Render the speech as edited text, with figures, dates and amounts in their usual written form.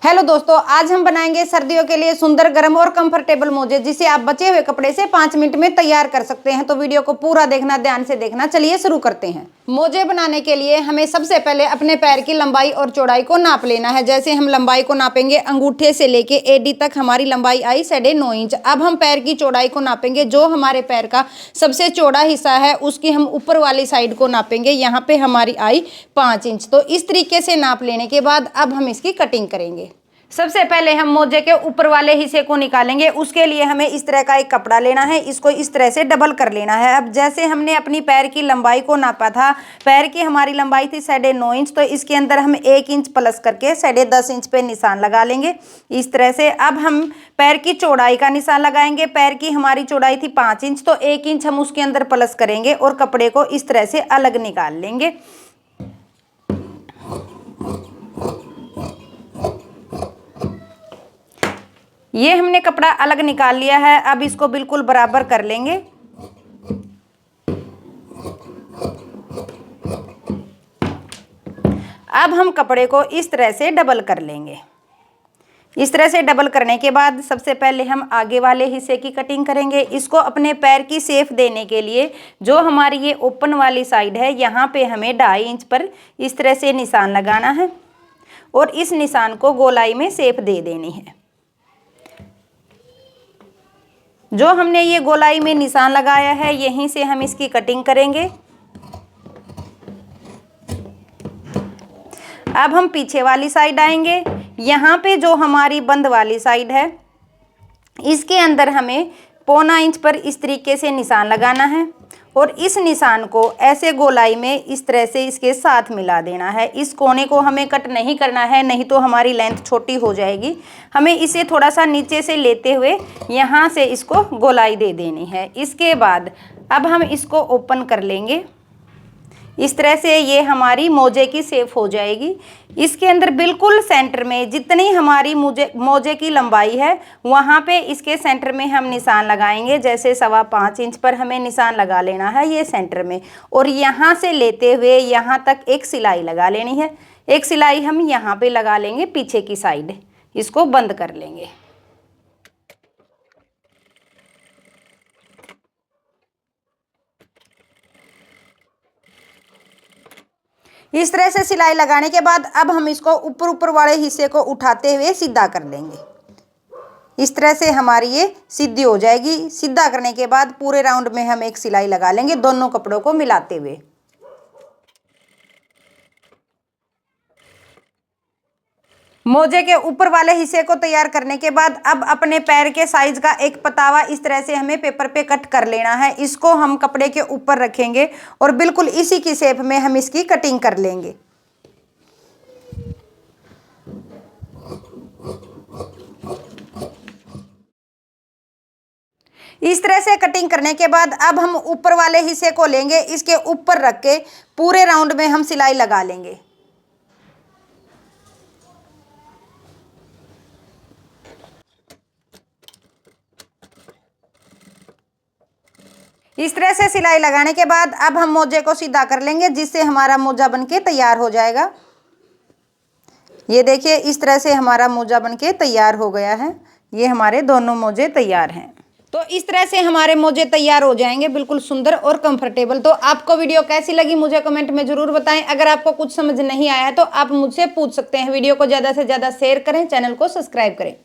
Hello दोस्तों, आज हम बनाएंगे सर्दियों के लिए सुंदर गर्म और कंफर्टेबल मोजे, जिसे आप बचे हुए कपड़े से 5 मिनट में तैयार कर सकते हैं। तो वीडियो को पूरा देखना, ध्यान से देखना। चलिए शुरू करते हैं। मोजे बनाने के लिए हमें सबसे पहले अपने पैर की लंबाई और चौड़ाई को नाप लेना है। जैसे हम लंबाई को नापेंगे, अंगूठे से लेके एडी तक हमारी लंबाई आई 9.5 इंच। अब हम पैर की चौड़ाई को नापेंगे। जो हमारे पैर का सबसे चौड़ा हिस्सा है उसकी हम ऊपर वाली साइड को नापेंगे। यहाँ पे हमारी आई 5 इंच। तो इस तरीके से नाप लेने के बाद अब हम इसकी कटिंग करेंगे। सबसे पहले हम मोजे के ऊपर वाले हिस्से को निकालेंगे। उसके लिए हमें इस तरह का एक कपड़ा लेना है, इसको इस तरह से डबल कर लेना है। अब जैसे हमने अपनी पैर की लंबाई को नापा था, पैर की हमारी लंबाई थी 9.5 इंच, तो इसके अंदर हम 1 इंच प्लस करके 10.5 इंच पे निशान लगा लेंगे इस तरह से। अब हम पैर की चौड़ाई का निशान लगाएंगे। पैर की हमारी चौड़ाई थी 5 इंच, तो 1 इंच हम उसके अंदर प्लस करेंगे और कपड़े को इस तरह से अलग निकाल लेंगे। ये हमने कपड़ा अलग निकाल लिया है। अब इसको बिल्कुल बराबर कर लेंगे। अब हम कपड़े को इस तरह से डबल कर लेंगे। इस तरह से डबल करने के बाद सबसे पहले हम आगे वाले हिस्से की कटिंग करेंगे। इसको अपने पैर की शेप देने के लिए जो हमारी ये ओपन वाली साइड है, यहाँ पे हमें 2.5 इंच पर इस तरह से निशान लगाना है और इस निशान को गोलाई में शेप दे देनी है। जो हमने ये गोलाई में निशान लगाया है, यहीं से हम इसकी कटिंग करेंगे। अब हम पीछे वाली साइड आएंगे। यहाँ पे जो हमारी बंद वाली साइड है, इसके अंदर हमें 0.25 इंच पर इस तरीके से निशान लगाना है और इस निशान को ऐसे गोलाई में इस तरह से इसके साथ मिला देना है। इस कोने को हमें कट नहीं करना है, नहीं तो हमारी लेंथ छोटी हो जाएगी। हमें इसे थोड़ा सा नीचे से लेते हुए यहाँ से इसको गोलाई दे देनी है। इसके बाद अब हम इसको ओपन कर लेंगे। इस तरह से ये हमारी मोजे की शेप हो जाएगी। इसके अंदर बिल्कुल सेंटर में जितनी हमारी मोजे की लंबाई है, वहाँ पे इसके सेंटर में हम निशान लगाएंगे। जैसे 5.25 इंच पर हमें निशान लगा लेना है ये सेंटर में, और यहाँ से लेते हुए यहाँ तक एक सिलाई लगा लेनी है। एक सिलाई हम यहाँ पे लगा लेंगे पीछे की साइड, इसको बंद कर लेंगे। इस तरह से सिलाई लगाने के बाद अब हम इसको ऊपर वाले हिस्से को उठाते हुए सीधा कर लेंगे। इस तरह से हमारी ये सीधी हो जाएगी। सीधा करने के बाद पूरे राउंड में हम एक सिलाई लगा लेंगे, दोनों कपड़ों को मिलाते हुए। मोजे के ऊपर वाले हिस्से को तैयार करने के बाद अब अपने पैर के साइज का एक पतावा इस तरह से हमें पेपर पे कट कर लेना है। इसको हम कपड़े के ऊपर रखेंगे और बिल्कुल इसी की शेप में हम इसकी कटिंग कर लेंगे। इस तरह से कटिंग करने के बाद अब हम ऊपर वाले हिस्से को लेंगे, इसके ऊपर रख के पूरे राउंड में हम सिलाई लगा लेंगे। इस तरह से सिलाई लगाने के बाद अब हम मोजे को सीधा कर लेंगे, जिससे हमारा मोजा बनके तैयार हो जाएगा। ये देखिए, इस तरह से हमारा मोजा बनके तैयार हो गया है। ये हमारे दोनों मोजे तैयार हैं। तो इस तरह से हमारे मोजे तैयार हो जाएंगे, बिल्कुल सुंदर और कंफर्टेबल। तो आपको वीडियो कैसी लगी मुझे कमेंट में जरूर बताएं। अगर आपको कुछ समझ नहीं आया तो आप मुझसे पूछ सकते हैं। वीडियो को ज़्यादा से ज़्यादा शेयर करें, चैनल को सब्सक्राइब करें।